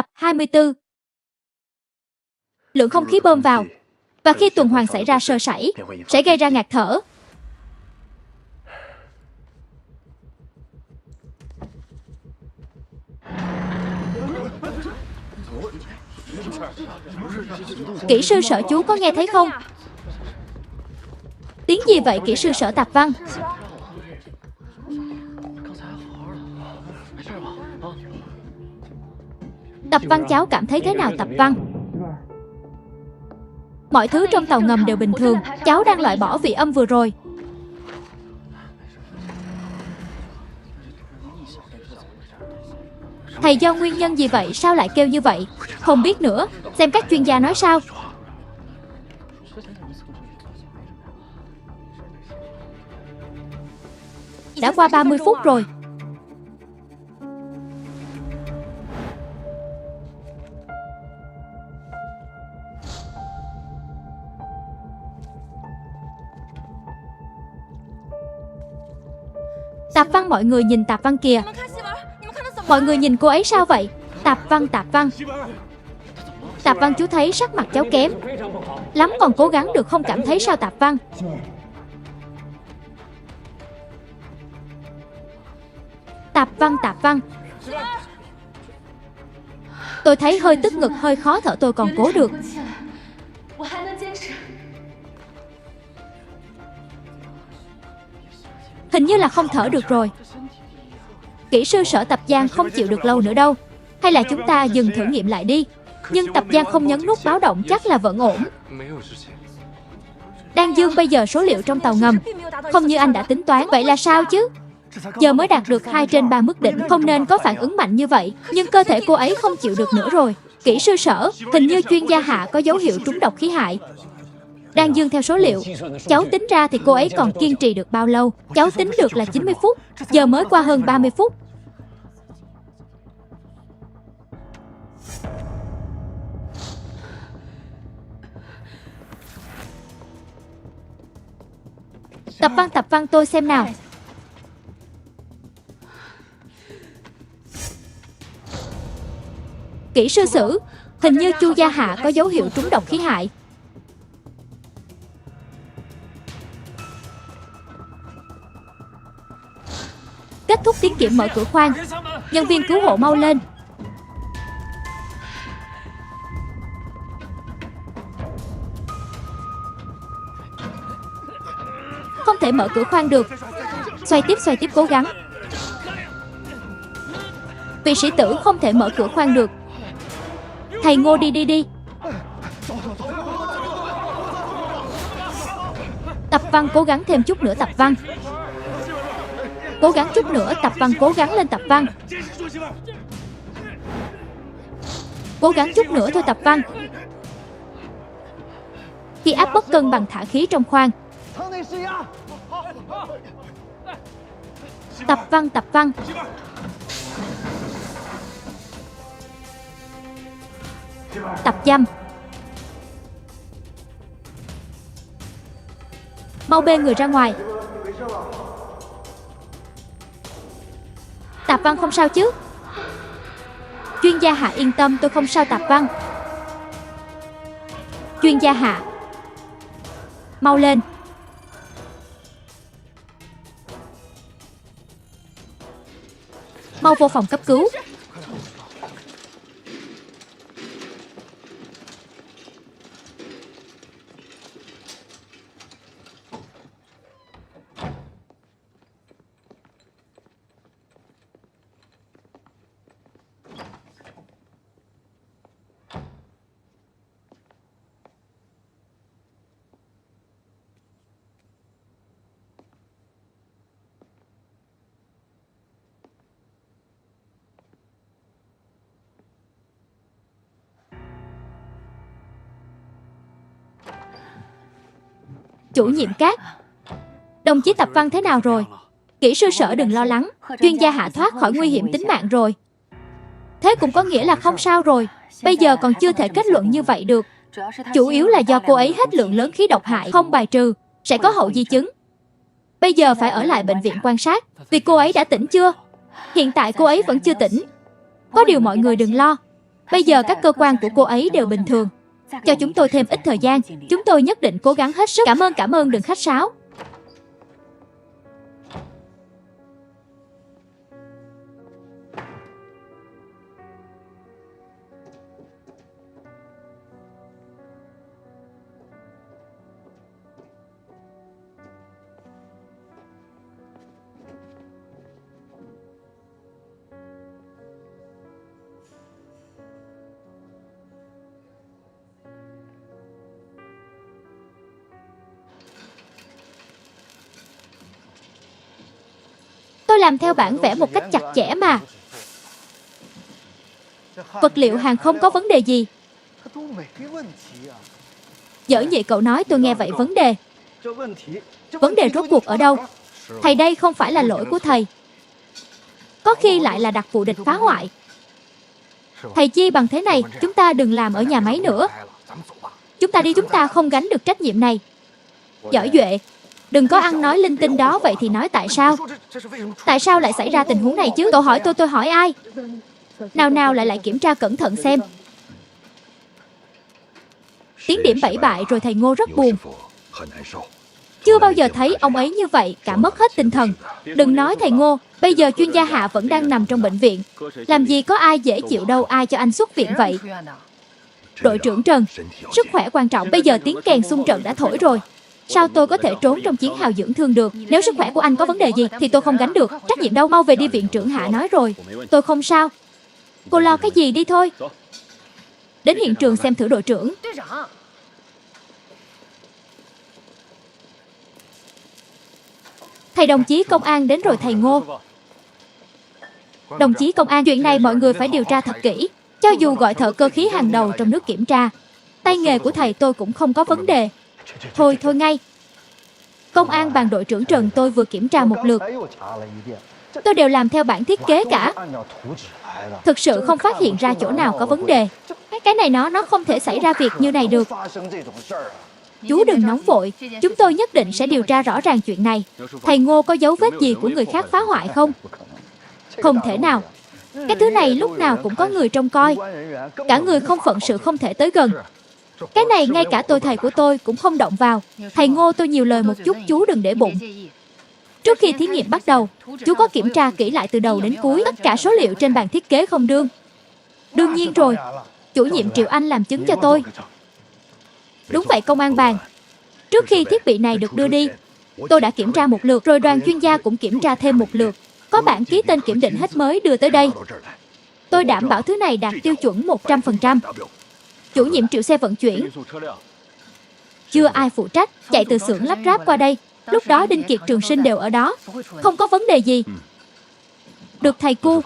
Tập 24. Lượng không khí bơm vào, và khi tuần hoàn xảy ra sơ sẩy, sẽ gây ra ngạt thở. Kỹ sư Sở, chú có nghe thấy không? Tiếng gì vậy kỹ sư Sở Tạp Văn? Tập Văn, cháu cảm thấy thế nào Tập Văn? Mọi thứ trong tàu ngầm đều bình thường. Cháu đang loại bỏ vị âm vừa rồi. Thầy, do nguyên nhân gì vậy? Sao lại kêu như vậy? Không biết nữa. Xem các chuyên gia nói sao. Đã qua 30 phút rồi. Tạp Văn, mọi người nhìn Tạp Văn kìa. Mọi người nhìn cô ấy sao vậy? Tạp Văn, Tạp Văn. Tạp Văn, chú thấy sắc mặt cháu kém lắm, còn cố gắng được không? Cảm thấy sao Tạp Văn? Tạp Văn, Tạp Văn. Tôi thấy hơi tức ngực, hơi khó thở, tôi còn cố được. Hình như là không thở được rồi. Kỹ sư Sở Tập Giang không chịu được lâu nữa đâu. Hay là chúng ta dừng thử nghiệm lại đi. Nhưng Tập Giang không nhấn nút báo động, chắc là vẫn ổn. Đan Dương, bây giờ số liệu trong tàu ngầm không như anh đã tính toán. Vậy là sao chứ? Giờ mới đạt được 2 trên 3 mức đỉnh, không nên có phản ứng mạnh như vậy. Nhưng cơ thể cô ấy không chịu được nữa rồi. Kỹ sư Sở, hình như chuyên gia Hạ có dấu hiệu trúng độc khí hại. Đan Dương, theo số liệu cháu tính ra thì cô ấy còn kiên trì được bao lâu? Cháu tính được là 90 phút. Giờ mới qua hơn 30 phút. Tập Văn, tôi xem nào. Kỹ sư Sử, hình như Chu Gia Hạ có dấu hiệu trúng độc khí hại. Kết thúc tiết kiệm, mở cửa khoang. Nhân viên cứu hộ mau lên. Không thể mở cửa khoang được. Xoay tiếp, cố gắng. Vị sĩ Tử, không thể mở cửa khoang được. Thầy Ngô, đi. Tập Văn, cố gắng thêm chút nữa Tập Văn. Cố gắng chút nữa Tập Văn, cố gắng lên Tập Văn. Cố gắng chút nữa thôi Tập Văn. Khi áp bất cân bằng, thả khí trong khoang. Tập Văn. Tập Dâm, mau bê người ra ngoài. Tạp Văn, không sao chứ? Chuyên gia Hạ, yên tâm, tôi không sao Tạp Văn. Chuyên gia Hạ, mau lên. Mau vô phòng cấp cứu. Chủ nhiệm Cát, đồng chí Tập Văn thế nào rồi? Kỹ sư Sở, đừng lo lắng. Chuyên gia Hạ thoát khỏi nguy hiểm tính mạng rồi. Thế cũng có nghĩa là không sao rồi. Bây giờ còn chưa thể kết luận như vậy được. Chủ yếu là do cô ấy hết lượng lớn khí độc hại, không bài trừ sẽ có hậu di chứng. Bây giờ phải ở lại bệnh viện quan sát. Vì cô ấy đã tỉnh chưa? Hiện tại cô ấy vẫn chưa tỉnh. Có điều mọi người đừng lo. Bây giờ các cơ quan của cô ấy đều bình thường. Cho chúng tôi thêm ít thời gian, chúng tôi nhất định cố gắng hết sức. Cảm ơn, đừng khách sáo. Tôi làm theo bản vẽ một cách chặt chẽ mà. Vật liệu hàng không có vấn đề gì? Dở nhị cậu nói tôi nghe vậy. Vấn đề rốt cuộc ở đâu? Thầy, đây không phải là lỗi của thầy. Có khi lại là đặc vụ địch phá hoại. Thầy chi bằng thế này, chúng ta đừng làm ở nhà máy nữa. Chúng ta đi, chúng ta không gánh được trách nhiệm này. Giỏi Duệ, đừng có ăn nói linh tinh đó. Vậy thì nói tại sao? Tại sao lại xảy ra tình huống này chứ? Cậu hỏi tôi hỏi ai? Nào lại kiểm tra cẩn thận xem. Tiến điểm 7 bại rồi. Thầy Ngô rất buồn. Chưa bao giờ thấy ông ấy như vậy, cả mất hết tinh thần. Đừng nói thầy Ngô, bây giờ chuyên gia Hạ vẫn đang nằm trong bệnh viện. Làm gì có ai dễ chịu đâu, ai cho anh xuất viện vậy? Đội trưởng Trần, sức khỏe quan trọng. Bây giờ tiếng kèn xung trận đã thổi rồi. Sao tôi có thể trốn trong chiến hào dưỡng thương được? Nếu sức khỏe của anh có vấn đề gì thì tôi không gánh được trách nhiệm đâu. Mau về đi, viện trưởng Hạ nói rồi. Tôi không sao. Cô lo cái gì, đi thôi. Đến hiện trường xem thử, đội trưởng. Thầy đồng chí công an đến rồi thầy Ngô. Đồng chí công an, chuyện này mọi người phải điều tra thật kỹ. Cho dù gọi thợ cơ khí hàng đầu trong nước kiểm tra, tay nghề của thầy tôi cũng không có vấn đề. Thôi ngay. Công an bàn đội trưởng Trần, tôi vừa kiểm tra một lượt. Tôi đều làm theo bản thiết kế cả. Thực sự không phát hiện ra chỗ nào có vấn đề. Cái này nó không thể xảy ra việc như này được. Chú đừng nóng vội, chúng tôi nhất định sẽ điều tra rõ ràng chuyện này. Thầy Ngô có dấu vết gì của người khác phá hoại không? Không thể nào. Cái thứ này lúc nào cũng có người trông coi. Cả người không phận sự không thể tới gần. Cái này ngay cả thầy của tôi cũng không động vào. Thầy Ngô, tôi nhiều lời một chút, chú đừng để bụng. Trước khi thí nghiệm bắt đầu, chú có kiểm tra kỹ lại từ đầu đến cuối. Tất cả số liệu trên bàn thiết kế không đương. Đương nhiên rồi. Chủ nhiệm Triệu Anh làm chứng cho tôi. Đúng vậy, công an bàn. Trước khi thiết bị này được đưa đi, tôi đã kiểm tra một lượt, rồi đoàn chuyên gia cũng kiểm tra thêm một lượt. Có bản ký tên kiểm định hết mới đưa tới đây. Tôi đảm bảo thứ này đạt tiêu chuẩn 100%. Chủ nhiệm Triệu xe vận chuyển. Chưa ai phụ trách, chạy từ xưởng lắp ráp qua đây. Lúc đó Đinh Kiệt, Trường Sinh đều ở đó. Không có vấn đề gì. Được thầy Cu.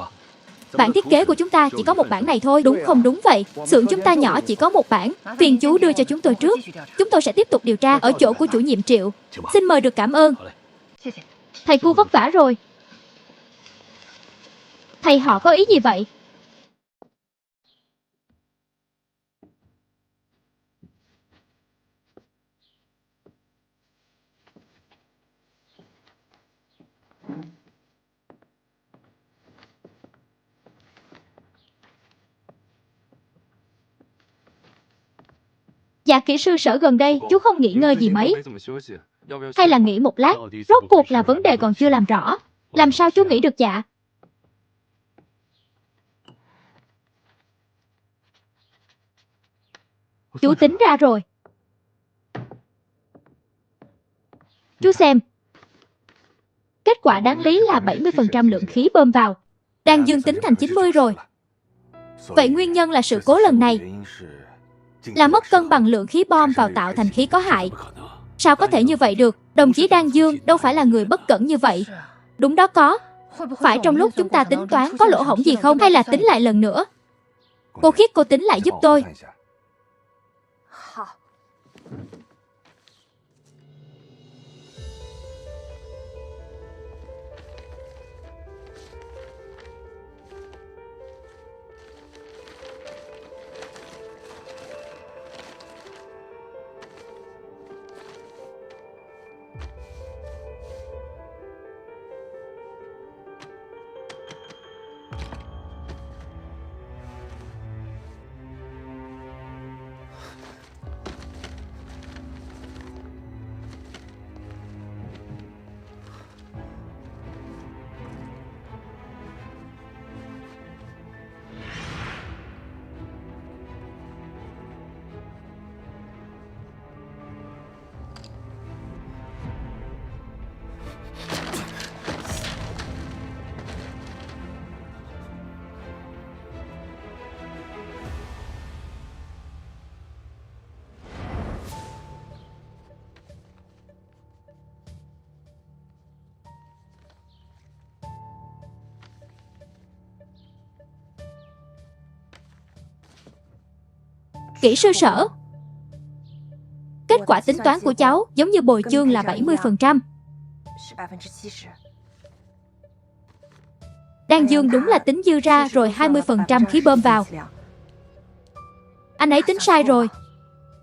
Bản thiết kế của chúng ta chỉ có một bản này thôi. Đúng không? Đúng vậy. Xưởng chúng ta nhỏ, chỉ có một bản. Phiền chú đưa cho chúng tôi trước. Chúng tôi sẽ tiếp tục điều tra ở chỗ của chủ nhiệm Triệu. Xin mời. Được, cảm ơn. Thầy Cu vất vả rồi. Thầy họ có ý gì vậy? Dạ kỹ sư Sở, gần đây chú không nghỉ ngơi gì mấy. Hay là nghỉ một lát? Rốt cuộc là vấn đề còn chưa làm rõ. Làm sao chú nghỉ được dạ? Chú tính ra rồi. Chú xem. Kết quả đáng lý là 70% lượng khí bơm vào. Đang dương tính thành 90 rồi. Vậy nguyên nhân là sự cố lần này là mất cân bằng lượng khí bom vào tạo thành khí có hại. Sao có thể như vậy được? Đồng chí Đan Dương đâu phải là người bất cẩn như vậy. Đúng đó, có. Phải trong lúc chúng ta tính toán có lỗ hổng gì không? Hay là tính lại lần nữa? Cô Khiết, cô tính lại giúp tôi. Kỹ sư Sở, kết quả tính toán của cháu giống như bồi chương là 70%. Đan Dương đúng là tính dư ra rồi 20% khí bơm vào. Anh ấy tính sai rồi.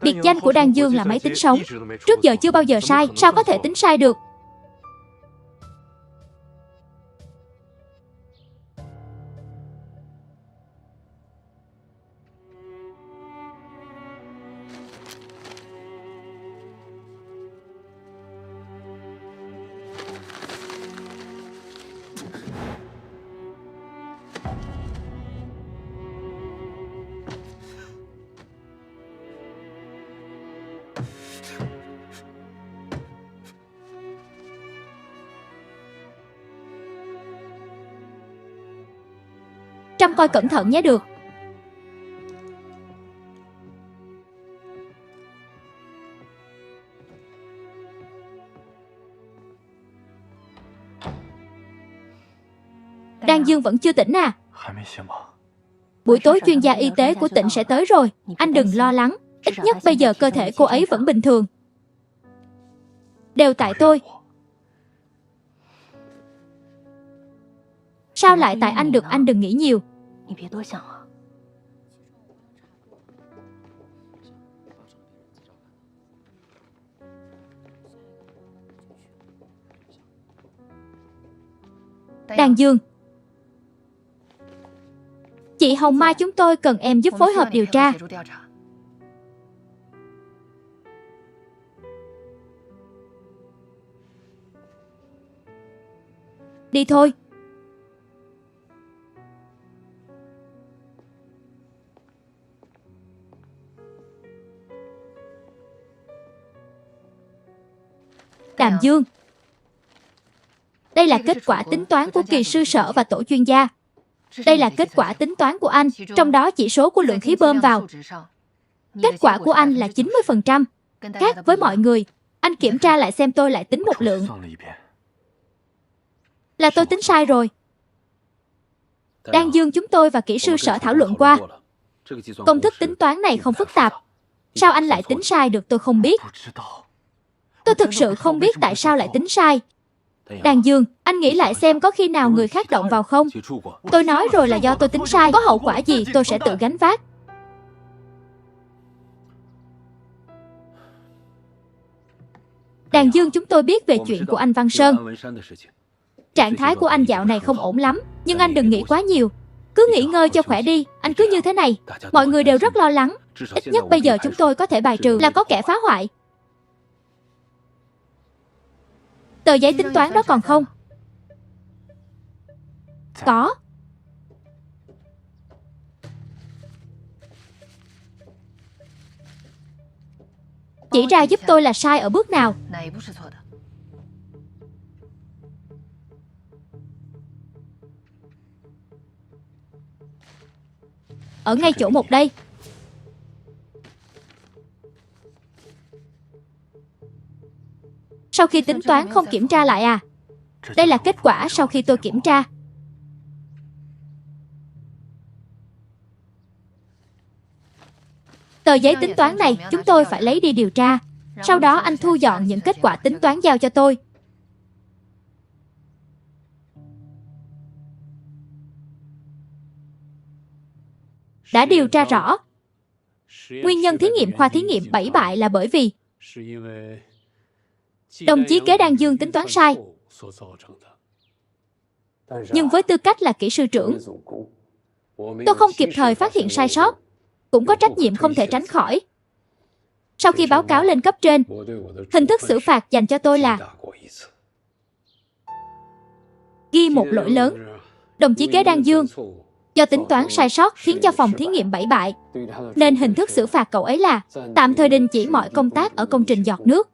Biệt danh của Đan Dương là máy tính sống. Trước giờ chưa bao giờ sai, sao có thể tính sai được? Trâm coi cẩn thận nhé được. Đan Dương vẫn chưa tỉnh à? Buổi tối chuyên gia y tế của tỉnh sẽ tới rồi. Anh đừng lo lắng. Ít nhất bây giờ cơ thể cô ấy vẫn bình thường. Đều tại tôi. Sao lại tại anh được? Anh đừng nghĩ nhiều. Đan Dương, chị Hồng Mai chúng tôi cần em giúp phối hợp điều tra. Đi thôi. Đàm Dương, đây là kết quả tính toán của kỳ sư Sở và tổ chuyên gia. Đây là kết quả tính toán của anh, trong đó chỉ số của lượng khí bơm vào. Kết quả của anh là 90%. Khác với mọi người, anh kiểm tra lại xem tôi lại tính một lượng. Là tôi tính sai rồi. Đan Dương chúng tôi và kỹ sư Sở thảo luận qua. Công thức tính toán này không phức tạp. Sao anh lại tính sai được tôi không biết. Tôi thực sự không biết tại sao lại tính sai. Đan Dương, anh nghĩ lại xem có khi nào người khác động vào không? Tôi nói rồi là do tôi tính sai. Có hậu quả gì tôi sẽ tự gánh vác. Đan Dương chúng tôi biết về chuyện của anh Văn Sơn. Trạng thái của anh dạo này không ổn lắm. Nhưng anh đừng nghĩ quá nhiều. Cứ nghỉ ngơi cho khỏe đi. Anh cứ như thế này. Mọi người đều rất lo lắng. Ít nhất bây giờ chúng tôi có thể bài trừ là có kẻ phá hoại. Tờ giấy tính toán đó còn không? Có. Chỉ ra giúp tôi là sai ở bước nào. Ở ngay chỗ một đây. Sau khi tính toán không kiểm tra lại à? Đây là kết quả sau khi tôi kiểm tra. Tờ giấy tính toán này chúng tôi phải lấy đi điều tra. Sau đó anh thu dọn những kết quả tính toán giao cho tôi. Đã điều tra rõ. Nguyên nhân thí nghiệm khoa thí nghiệm 7 bại là bởi vì đồng chí kế Đan Dương tính toán sai. Nhưng với tư cách là kỹ sư trưởng, tôi không kịp thời phát hiện sai sót, cũng có trách nhiệm không thể tránh khỏi. Sau khi báo cáo lên cấp trên, hình thức xử phạt dành cho tôi là ghi một lỗi lớn. Đồng chí kế Đan Dương do tính toán sai sót khiến cho phòng thí nghiệm 7 bại, nên hình thức xử phạt cậu ấy là tạm thời đình chỉ mọi công tác ở công trình giọt nước.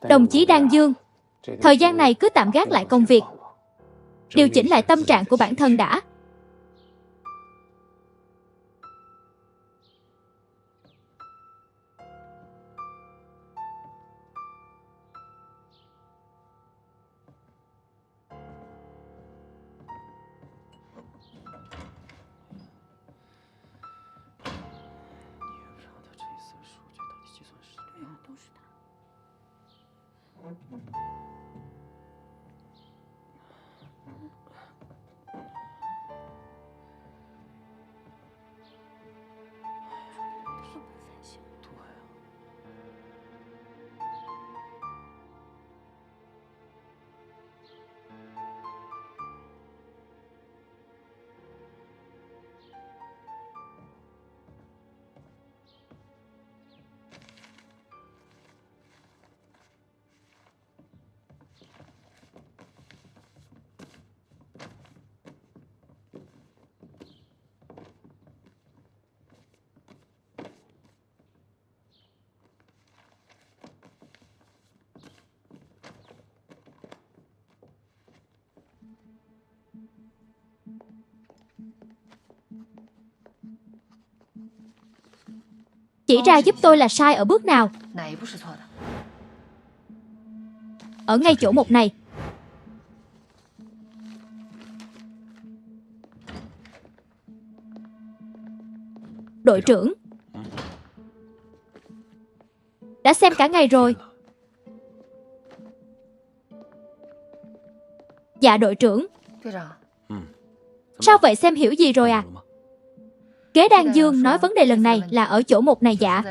Đồng chí Đan Dương, thời gian này cứ tạm gác lại công việc, điều chỉnh lại tâm trạng của bản thân đã. Chỉ ra giúp tôi là sai ở bước nào? Ở ngay chỗ mục này. Đội trưởng, đã xem cả ngày rồi. Dạ đội trưởng. Sao vậy, xem hiểu gì rồi à? Kế Đan Dương nói vấn đề lần này là ở chỗ mục này dạ.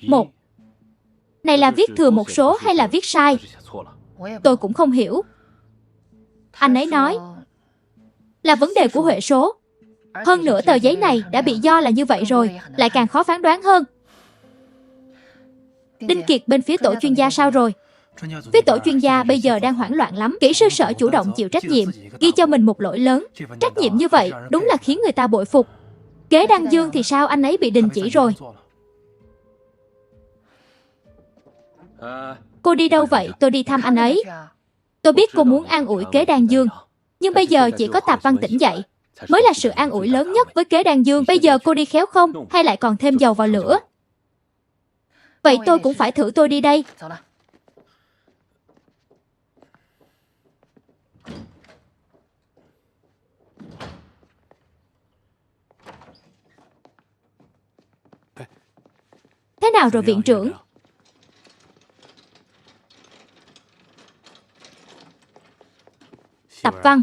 Một. Này là viết thừa một số hay là viết sai? Tôi cũng không hiểu. Anh ấy nói là vấn đề của huệ số. Hơn nữa tờ giấy này đã bị do là như vậy rồi, lại càng khó phán đoán hơn. Đinh Kiệt bên phía tổ chuyên gia sao rồi? Phía tổ chuyên gia bây giờ đang hoảng loạn lắm. Kỹ sư Sở chủ động chịu trách nhiệm, ghi cho mình một lỗi lớn. Trách nhiệm như vậy đúng là khiến người ta bội phục. Kế Đan Dương thì sao, anh ấy bị đình chỉ rồi. Cô đi đâu vậy? Tôi đi thăm anh ấy. Tôi biết cô muốn an ủi Kế Đan Dương, nhưng bây giờ chỉ có Tạp Văn tỉnh dậy mới là sự an ủi lớn nhất với Kế Đan Dương. Bây giờ cô đi khéo không, hay lại còn thêm dầu vào lửa? Vậy tôi cũng phải thử, tôi đi đây. Thế nào rồi viện trưởng? Tập Văn,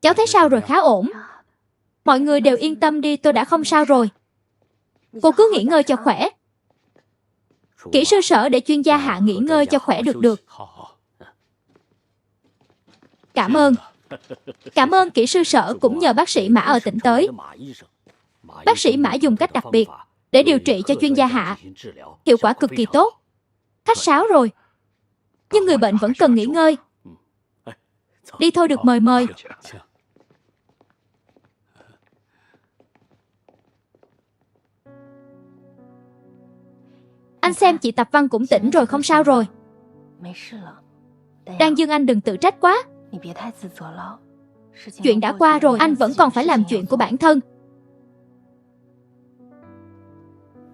cháu thấy sao rồi? Khá ổn. Mọi người đều yên tâm đi, tôi đã không sao rồi. Cô cứ nghỉ ngơi cho khỏe. Kỹ sư Sở để chuyên gia Hạ nghỉ ngơi cho khỏe được. Cảm ơn. Cảm ơn kỹ sư Sở cũng nhờ bác sĩ Mã ở tỉnh tới. Bác sĩ Mã dùng cách đặc biệt để điều trị cho chuyên gia Hạ. Hiệu quả cực kỳ tốt. Khách sáo rồi. Nhưng người bệnh vẫn cần nghỉ ngơi. Đi thôi, được mời. Anh xem chị Tập Văn cũng tỉnh rồi, không sao rồi. Đan Dương anh đừng tự trách quá. Chuyện đã qua rồi, anh vẫn còn phải làm chuyện của bản thân.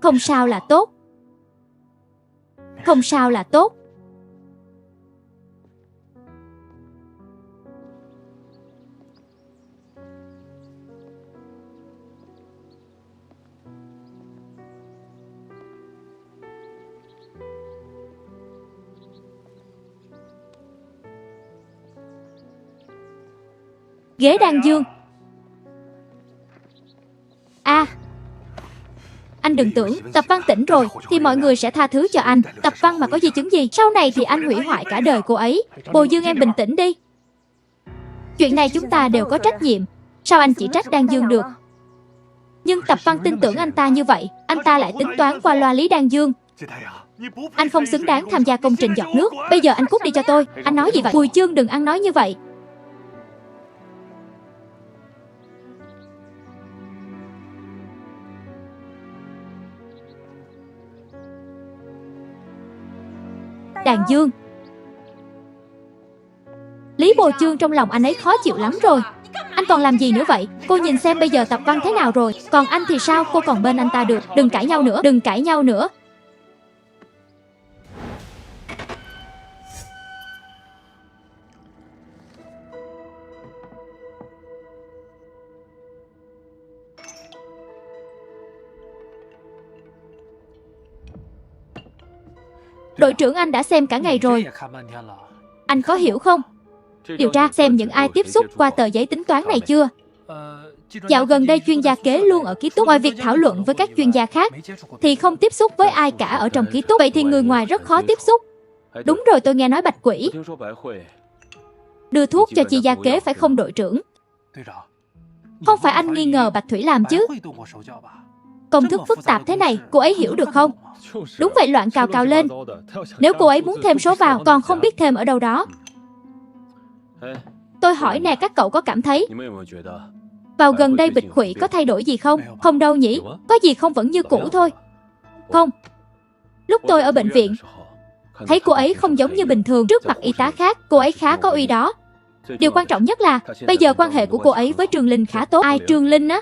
Không sao là tốt. Không sao là tốt. Ghế Đan Dương. Anh đừng tưởng Tập Văn tỉnh rồi thì mọi người sẽ tha thứ cho anh. Tập Văn mà có di chứng gì, sau này thì anh hủy hoại cả đời cô ấy. Bồ Dương em bình tĩnh đi. Chuyện này chúng ta đều có trách nhiệm. Sao anh chỉ trách Đan Dương được? Nhưng Tập Văn tin tưởng anh ta như vậy, anh ta lại tính toán qua loa Lý Đan Dương. Anh không xứng đáng tham gia công trình giọt nước. Bây giờ anh cút đi cho tôi. Anh nói gì vậy? Bùi Chương đừng ăn nói như vậy. Đàn Dương. Lý Bồ Chương trong lòng anh ấy khó chịu lắm rồi. Anh còn làm gì nữa vậy? Cô nhìn xem bây giờ Tập Văn thế nào rồi. Còn anh thì sao? Cô còn bên anh ta được. Đừng cãi nhau nữa. Đừng cãi nhau nữa. Đội trưởng, anh đã xem cả ngày rồi. Anh có hiểu không? Điều tra xem những ai tiếp xúc qua tờ giấy tính toán này chưa. Dạo gần đây chuyên gia kế luôn ở ký túc. Ngoài việc thảo luận với các chuyên gia khác thì không tiếp xúc với ai cả ở trong ký túc. Vậy thì người ngoài rất khó tiếp xúc. Đúng rồi, tôi nghe nói Bạch Quỷ đưa thuốc cho chi gia kế phải không đội trưởng? Không phải anh nghi ngờ Bạch Thủy làm chứ? Công thức phức tạp thế này, cô ấy hiểu được không? Đúng vậy, loạn cào cào lên. Nếu cô ấy muốn thêm số vào, còn không biết thêm ở đâu đó. Tôi hỏi nè, các cậu có cảm thấy vào gần đây Bạch Thủy có thay đổi gì không? Không đâu nhỉ? Có gì không, vẫn như cũ thôi. Không. Lúc tôi ở bệnh viện, thấy cô ấy không giống như bình thường. Trước mặt y tá khác, cô ấy khá có uy đó. Điều quan trọng nhất là bây giờ quan hệ của cô ấy với Trương Linh khá tốt. Ai, Trương Linh á?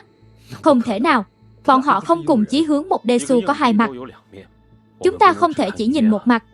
Không thể nào. Bọn họ không cùng chí hướng, một đê xu có hai mặt. Chúng ta không thể chỉ nhìn một mặt.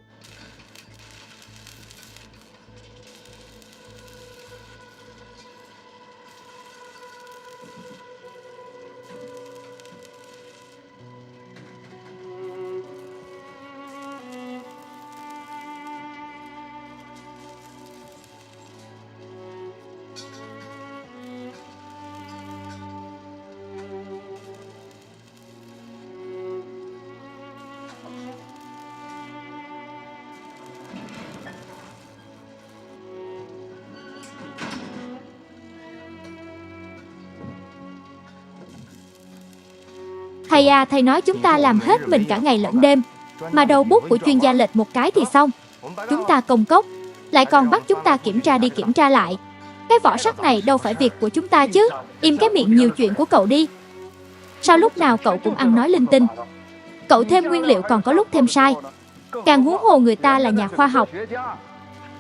Thầy à, thầy nói chúng ta làm hết mình cả ngày lẫn đêm, mà đầu bút của chuyên gia lệch một cái thì xong. Chúng ta công cốc, lại còn bắt chúng ta kiểm tra đi kiểm tra lại. Cái vỏ sắt này đâu phải việc của chúng ta chứ. Im cái miệng nhiều chuyện của cậu đi. Sao lúc nào cậu cũng ăn nói linh tinh? Cậu thêm nguyên liệu còn có lúc thêm sai. Càng huống hồ người ta là nhà khoa học.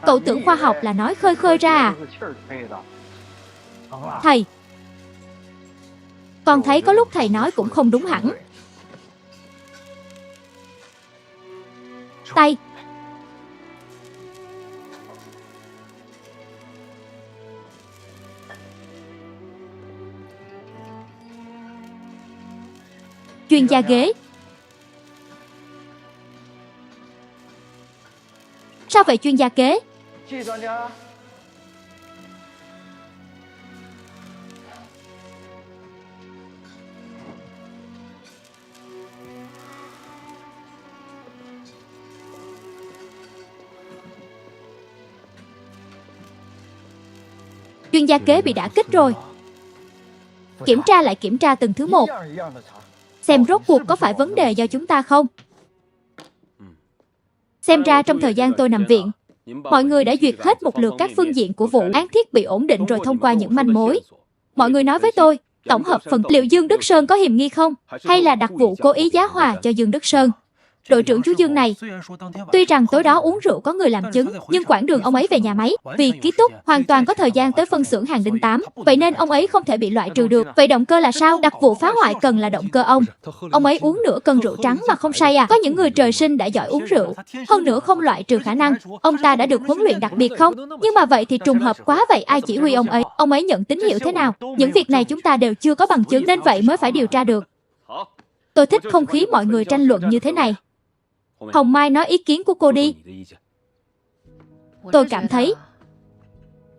Cậu tưởng khoa học là nói khơi khơi ra à? Thầy, con thấy có lúc thầy nói cũng không đúng hẳn. Tay. Chuyên gia ghế. Sao vậy chuyên gia kế? Chuyên gia kế bị đả kích rồi. Kiểm tra lại kiểm tra từng thứ một, xem rốt cuộc có phải vấn đề do chúng ta không. Xem ra trong thời gian tôi nằm viện, mọi người đã duyệt hết một lượt các phương diện của vụ án, thiết bị ổn định rồi thông qua những manh mối. Mọi người nói với tôi, tổng hợp phần liệu Dương Đức Sơn có hiềm nghi không? Hay là đặc vụ cố ý giá hòa cho Dương Đức Sơn? Đội trưởng chú Dương này, tuy rằng tối đó uống rượu có người làm chứng, nhưng quãng đường ông ấy về nhà máy, vì ký túc, hoàn toàn có thời gian tới phân xưởng hàng đinh 8. Vậy nên ông ấy không thể bị loại trừ được. Vậy động cơ là sao? Đặc vụ phá hoại cần là động cơ ông. Ông ấy uống nửa cân rượu trắng mà không say à? Có những người trời sinh đã giỏi uống rượu. Hơn nữa không loại trừ khả năng ông ta đã được huấn luyện đặc biệt không? Nhưng mà vậy thì trùng hợp quá, vậy ai chỉ huy ông ấy? Ông ấy nhận tín hiệu thế nào? Những việc này chúng ta đều chưa có bằng chứng, nên vậy mới phải điều tra được. Tôi thích không khí mọi người tranh luận như thế này. Hồng Mai nói ý kiến của cô đi. Tôi cảm thấy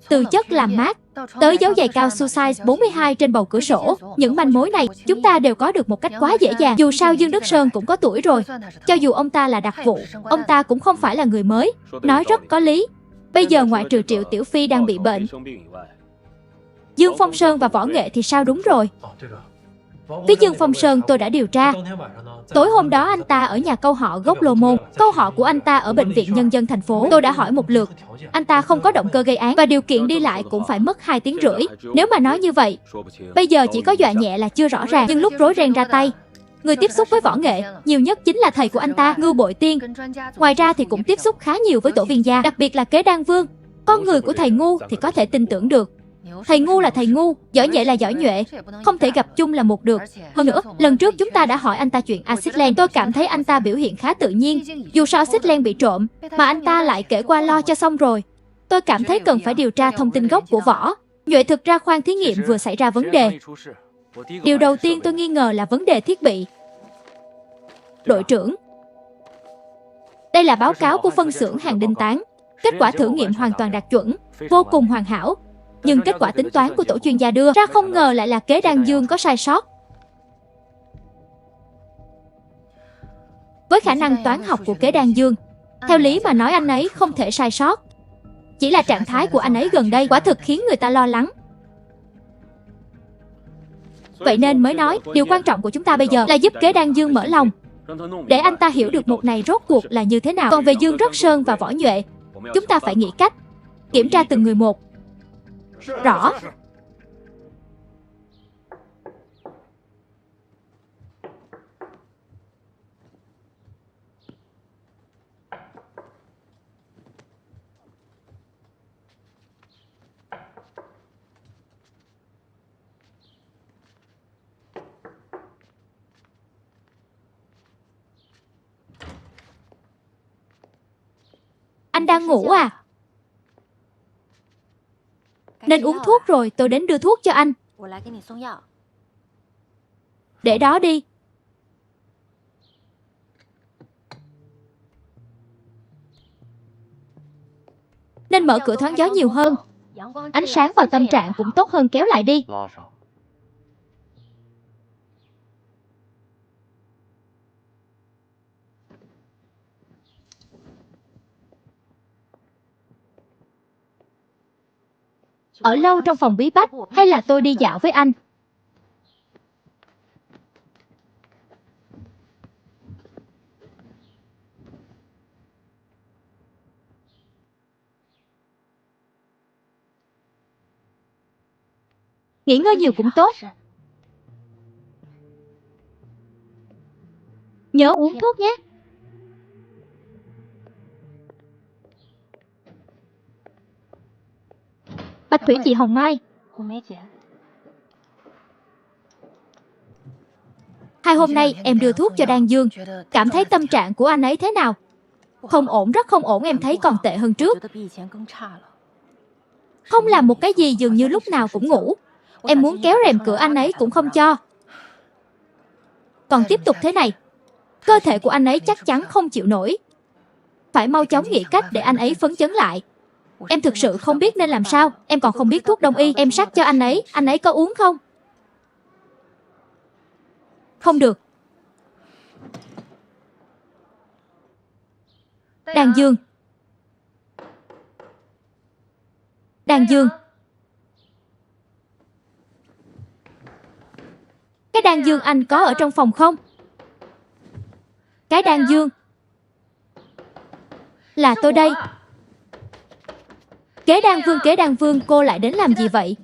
từ chất làm mát tới dấu giày cao su size 42 trên bầu cửa sổ, những manh mối này chúng ta đều có được một cách quá dễ dàng. Dù sao Dương Đức Sơn cũng có tuổi rồi. Cho dù ông ta là đặc vụ, ông ta cũng không phải là người mới. Nói rất có lý. Bây giờ ngoại trừ Triệu Tiểu Phi đang bị bệnh, Dương Phong Sơn và Võ Nghệ thì sao? Đúng rồi, với Dương Phong Sơn tôi đã điều tra. Tối hôm đó anh ta ở nhà câu họ gốc Lô Môn. Câu họ của anh ta ở Bệnh viện Nhân dân thành phố. Tôi đã hỏi một lượt. Anh ta không có động cơ gây án và điều kiện đi lại cũng phải mất 2 tiếng rưỡi. Nếu mà nói như vậy, bây giờ chỉ có dọa nhẹ là chưa rõ ràng. Nhưng lúc rối ren ra tay, người tiếp xúc với Võ Nghệ nhiều nhất chính là thầy của anh ta, Ngưu Bội Tiên. Ngoài ra thì cũng tiếp xúc khá nhiều với Tổ Viên Gia, đặc biệt là Kế Đan Vương. Con người của thầy ngu thì có thể tin tưởng được. Thầy ngu là thầy ngu, giỏi nhệ là giỏi nhuệ, không thể gặp chung là một được. Hơn nữa, lần trước chúng ta đã hỏi anh ta chuyện axit len. Tôi cảm thấy anh ta biểu hiện khá tự nhiên. Dù sao axit len bị trộm, mà anh ta lại kể qua lo cho xong rồi. Tôi cảm thấy cần phải điều tra thông tin gốc của Võ Nhuệ. Thực ra khoang thí nghiệm vừa xảy ra vấn đề. Điều đầu tiên tôi nghi ngờ là vấn đề thiết bị. Đội trưởng, Đây là báo cáo của phân xưởng hàng đinh tán. Kết quả thử nghiệm hoàn toàn đạt chuẩn, vô cùng hoàn hảo. Nhưng kết quả tính toán của tổ chuyên gia đưa ra không ngờ lại là kế Đan Dương có sai sót. Với khả năng toán học của kế Đan Dương, theo lý mà nói anh ấy không thể sai sót. Chỉ là trạng thái của anh ấy gần đây quả thực khiến người ta lo lắng. Vậy nên mới nói, điều quan trọng của chúng ta bây giờ là giúp kế Đan Dương mở lòng, để anh ta hiểu được một này rốt cuộc là như thế nào. Còn về Dương Rất Sơn và Võ Nhuệ, chúng ta phải nghĩ cách kiểm tra từng người một. Rõ. Anh đang ngủ à? Nên uống thuốc rồi, tôi đến đưa thuốc cho anh. Để đó đi. Nên mở cửa thoáng gió nhiều hơn. Ánh sáng vào tâm trạng cũng tốt hơn, kéo lại đi. Ở lâu trong phòng bí bách hay là tôi đi dạo với anh? Nghỉ ngơi nhiều cũng tốt. Nhớ uống thuốc nhé. Bạch Thủy chị Hồng Mai. Hai hôm nay em đưa thuốc cho Đan Dương. Cảm thấy tâm trạng của anh ấy thế nào? Không ổn, rất không ổn, em thấy còn tệ hơn trước. Không làm một cái gì, dường như lúc nào cũng ngủ. Em muốn kéo rèm cửa anh ấy cũng không cho. Còn tiếp tục thế này, cơ thể của anh ấy chắc chắn không chịu nổi. Phải mau chóng nghĩ cách để anh ấy phấn chấn lại. Em thực sự không biết nên làm sao. Em còn không biết thuốc đông y. Em sắc cho anh ấy có uống không? Không được. Đan Dương. Đan Dương. Cái Đan Dương anh có ở trong phòng không? Cái Đan Dương. Là tôi đây. Kế Đan Vương, cô lại đến làm gì vậy?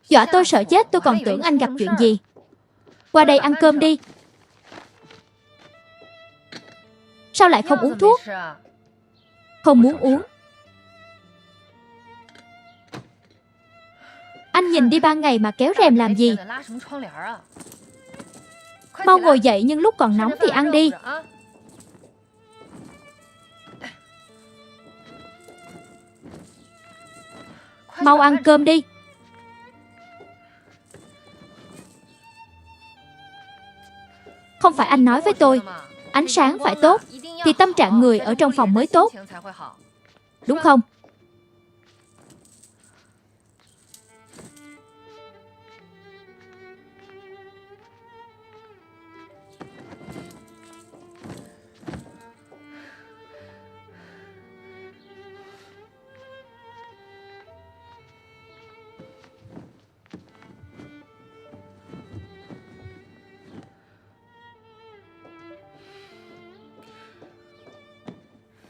Dọa tôi sợ chết, tôi còn tưởng anh gặp chuyện gì. Qua đây ăn cơm đi. Sao lại không uống thuốc? Không muốn uống. Anh nhìn đi, ban ngày mà kéo rèm làm gì? Mau ngồi dậy, nhưng lúc còn nóng thì ăn đi. Mau ăn cơm đi. Không phải anh nói với tôi, ánh sáng phải tốt thì tâm trạng người ở trong phòng mới tốt, đúng không?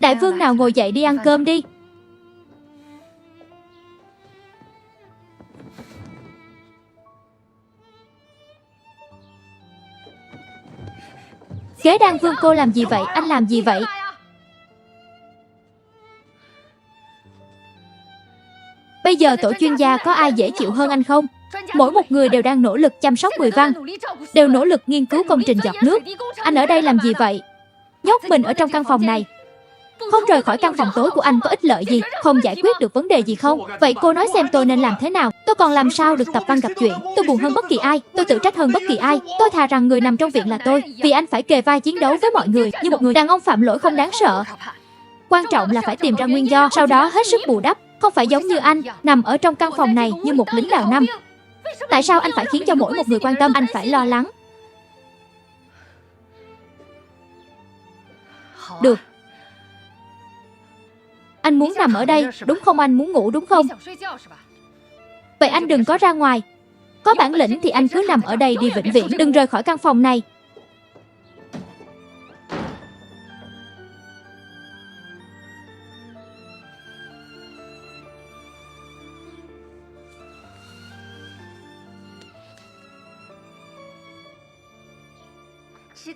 Đại vương nào, ngồi dậy đi ăn cơm đi. Kế Đan Vương, cô làm gì vậy? Anh làm gì vậy? Bây giờ tổ chuyên gia có ai dễ chịu hơn anh không? Mỗi một người đều đang nỗ lực chăm sóc Bùi Văn, đều nỗ lực nghiên cứu công trình giọt nước. Anh ở đây làm gì vậy? Nhốt mình ở trong căn phòng này, Không rời khỏi căn phòng tối của anh có ích lợi gì, không giải quyết được vấn đề gì không? Vậy cô nói xem tôi nên làm thế nào? Tôi còn làm sao được tập văn gặp chuyện? Tôi buồn hơn bất kỳ ai, tôi tự trách hơn bất kỳ ai. Tôi thà rằng người nằm trong viện là tôi, vì anh phải kề vai chiến đấu với mọi người như một người đàn ông phạm lỗi không đáng sợ. Quan trọng là phải tìm ra nguyên do, sau đó hết sức bù đắp. Không phải giống như anh, nằm ở trong căn phòng này như một lính đào năm. Tại sao anh phải khiến cho mỗi một người quan tâm anh phải lo lắng? Được. Anh muốn nằm ở đây, đúng không? Anh muốn ngủ đúng không? Vậy anh đừng có ra ngoài. Có bản lĩnh thì anh cứ nằm ở đây đi vĩnh viễn, đừng rời khỏi căn phòng này.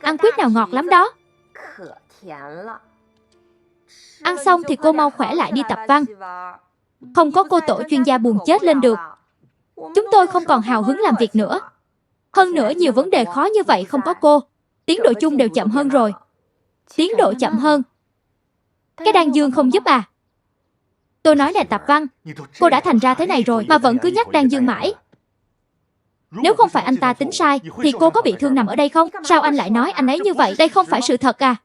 Ăn quýt nào ngọt lắm đó. Ăn xong thì cô mau khỏe lại đi tập văn. Không có cô tổ chuyên gia buồn chết lên được. Chúng tôi không còn hào hứng làm việc nữa. Hơn nữa nhiều vấn đề khó như vậy không có cô, tiến độ chung đều chậm hơn rồi. Tiến độ chậm hơn. Cái đan dương không giúp à? Tôi nói nè tập văn, cô đã thành ra thế này rồi mà vẫn cứ nhắc đan dương mãi. Nếu không phải anh ta tính sai thì cô có bị thương nằm ở đây không? Sao anh lại nói anh ấy như vậy? Đây không phải sự thật à?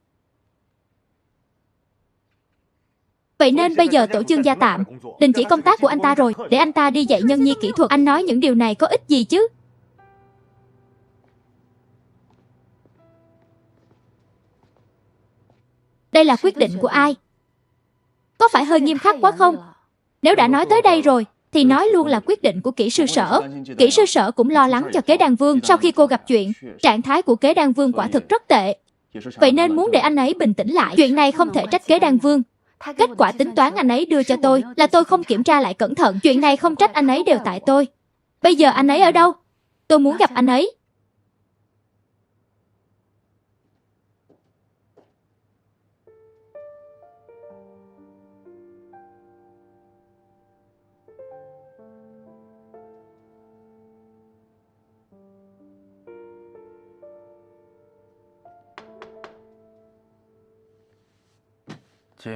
Vậy nên bây giờ tổ chương gia tạm đình chỉ công tác của anh ta rồi, để anh ta đi dạy nhân nhi kỹ thuật. Anh nói những điều này có ích gì chứ? Đây là quyết định của ai? Có phải hơi nghiêm khắc quá không? Nếu đã nói tới đây rồi thì nói luôn là quyết định của kỹ sư Sở. Kỹ sư Sở cũng lo lắng cho kế đan vương. Sau khi cô gặp chuyện, trạng thái của kế đan vương quả thực rất tệ. Vậy nên muốn để anh ấy bình tĩnh lại. Chuyện này không thể trách kế đan vương. Kết quả tính toán anh ấy đưa cho tôi là tôi không kiểm tra lại cẩn thận. Chuyện này không trách anh ấy, đều tại tôi. Bây giờ anh ấy ở đâu? Tôi muốn gặp anh ấy. Chị.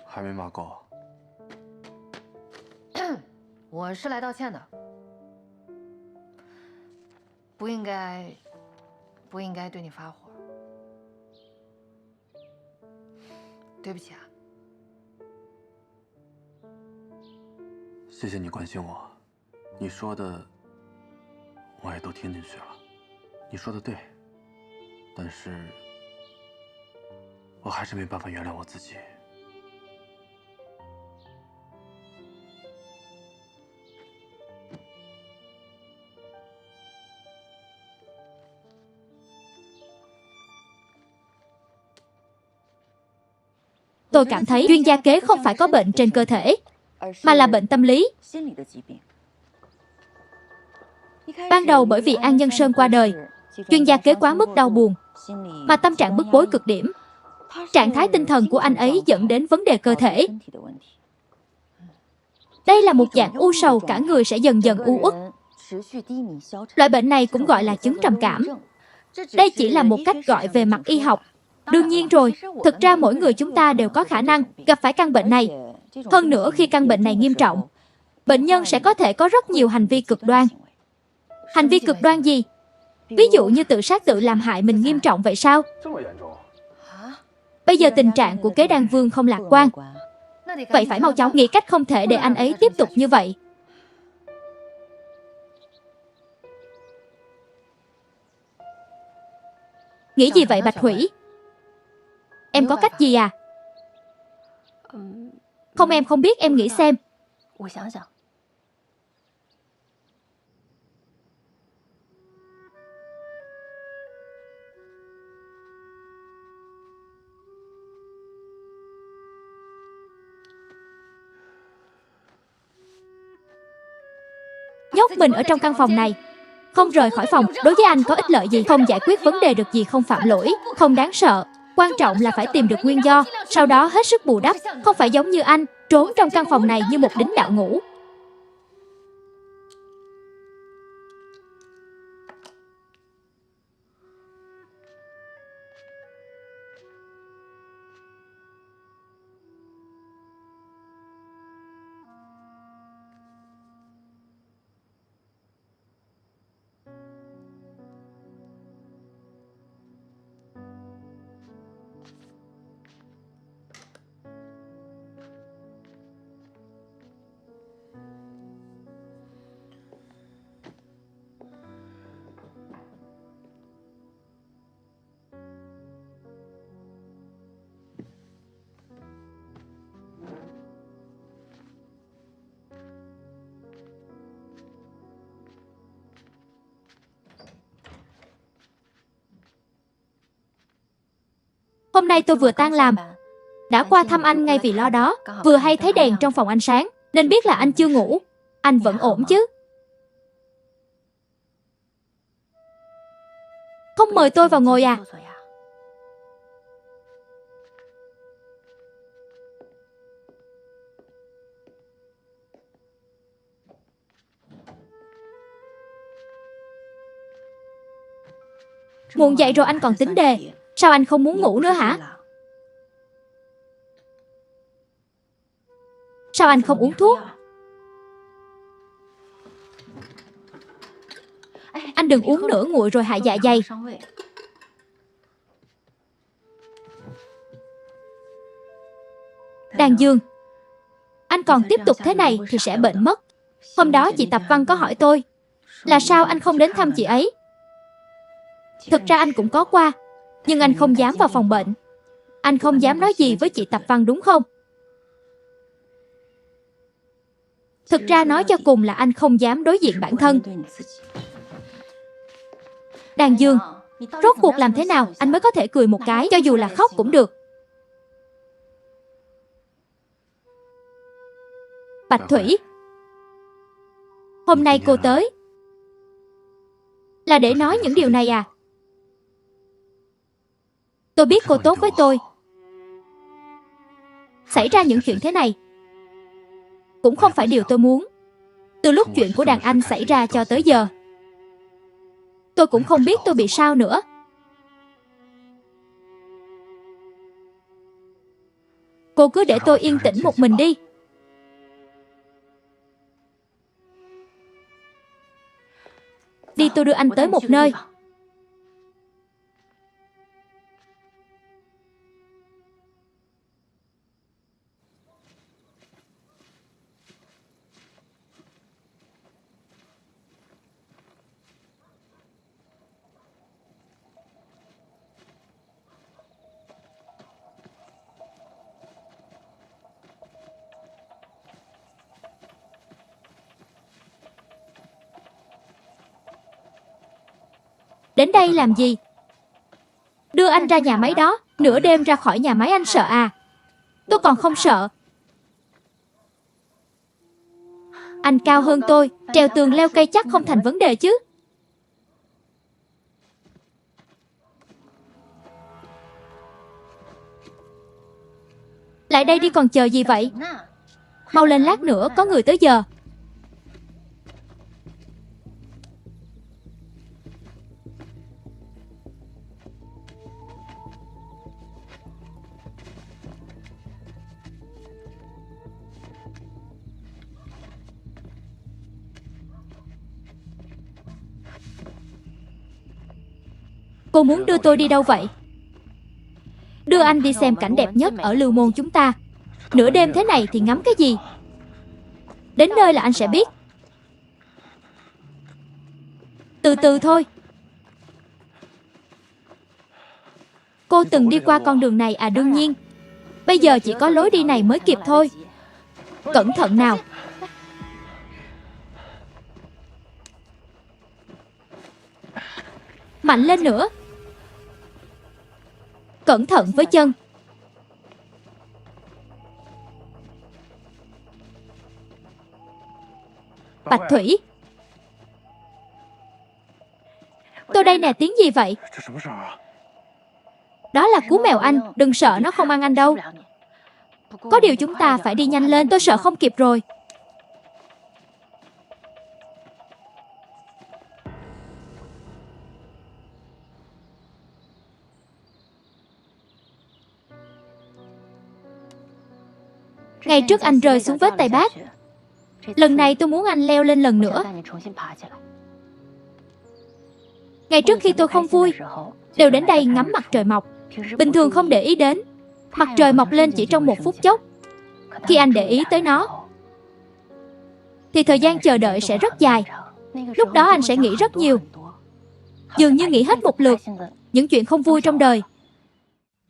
Hay没骂够？我是来道歉的，不应该对你发火，对不起啊。谢谢你关心我，你说的我也都听进去了。你说的对，但是我还是没办法原谅我自己。Tôi cảm thấy chuyên gia kế không phải có bệnh trên cơ thể, mà là bệnh tâm lý. Ban đầu bởi vì An Nhân Sơn qua đời, chuyên gia kế quá mức đau buồn, mà tâm trạng bức bối cực điểm. Trạng thái tinh thần của anh ấy dẫn đến vấn đề cơ thể. Đây là một dạng u sầu, cả người sẽ dần dần u uất. Loại bệnh này cũng gọi là chứng trầm cảm. Đây chỉ là một cách gọi về mặt y học. Đương nhiên rồi, thực ra mỗi người chúng ta đều có khả năng gặp phải căn bệnh này. Hơn nữa khi căn bệnh này nghiêm trọng, bệnh nhân sẽ có thể có rất nhiều hành vi cực đoan. Hành vi cực đoan gì? Ví dụ như tự sát tự làm hại mình nghiêm trọng vậy sao? Bây giờ tình trạng của kế đan vương không lạc quan. Vậy phải mau chóng nghĩ cách không thể để anh ấy tiếp tục như vậy. Nghĩ gì vậy Bạch Hủy? Em có cách gì à? Không, em không biết, em nghĩ xem. Nhốt mình ở trong căn phòng này, không rời khỏi phòng, đối với anh có ích lợi gì? Không giải quyết vấn đề được gì, không phạm lỗi, không đáng sợ. Quan trọng là phải tìm được nguyên do, sau đó hết sức bù đắp, không phải giống như anh, trốn trong căn phòng này như một đính đạo ngũ. Hôm nay tôi vừa tan làm, đã qua thăm anh ngay vì lo đó, vừa hay thấy đèn trong phòng anh sáng, nên biết là anh chưa ngủ. Anh vẫn ổn chứ? Không mời tôi vào ngồi à? Muộn dậy rồi anh còn tính đề. Sao anh không muốn ngủ nữa hả? Sao anh không uống thuốc? Anh đừng uống nữa, nguội rồi hại dạ dày. Đàn Dương, anh còn tiếp tục thế này thì sẽ bệnh mất. Hôm đó chị Tập Văn có hỏi tôi là sao anh không đến thăm chị ấy. Thực ra anh cũng có qua, nhưng anh không dám vào phòng bệnh. Anh không dám nói gì với chị Tập Văn đúng không? Thực ra nói cho cùng là anh không dám đối diện bản thân. Đàn Dương, rốt cuộc làm thế nào anh mới có thể cười một cái, cho dù là khóc cũng được. Bạch Thủy, hôm nay cô tới là để nói những điều này à? Tôi biết cô tốt với tôi. Xảy ra những chuyện thế này cũng không phải điều tôi muốn. Từ lúc chuyện của đàn anh xảy ra cho tới giờ, tôi cũng không biết tôi bị sao nữa. Cô cứ để tôi yên tĩnh một mình đi. Đi, tôi đưa anh tới một nơi. Đến đây làm gì? Đưa anh ra nhà máy đó, nửa đêm ra khỏi nhà máy anh sợ à? Tôi còn không sợ. Anh cao hơn tôi, trèo tường leo cây chắc không thành vấn đề chứ. Lại đây đi, còn chờ gì vậy? Mau lên, lát nữa có người tới giờ. Cô muốn đưa tôi đi đâu vậy? Đưa anh đi xem cảnh đẹp nhất ở Lưu Môn chúng ta. Nửa đêm thế này thì ngắm cái gì? Đến nơi là anh sẽ biết. Từ từ thôi. Cô từng đi qua con đường này à? Đương nhiên. Bây giờ chỉ có lối đi này mới kịp thôi. Cẩn thận nào. Mạnh lên nữa. Cẩn thận với chân. Bạch Thủy, tôi đây nè, tiếng gì vậy? Đó là cú mèo anh, đừng sợ nó không ăn anh đâu. Có điều chúng ta phải đi nhanh lên, tôi sợ không kịp rồi. Ngày trước anh rơi xuống vết tay bác. Lần này tôi muốn anh leo lên lần nữa. Ngày trước khi tôi không vui, đều đến đây ngắm mặt trời mọc. Bình thường không để ý đến. Mặt trời mọc lên chỉ trong một phút chốc. Khi anh để ý tới nó, thì thời gian chờ đợi sẽ rất dài. Lúc đó anh sẽ nghĩ rất nhiều. Dường như nghĩ hết một lượt những chuyện không vui trong đời.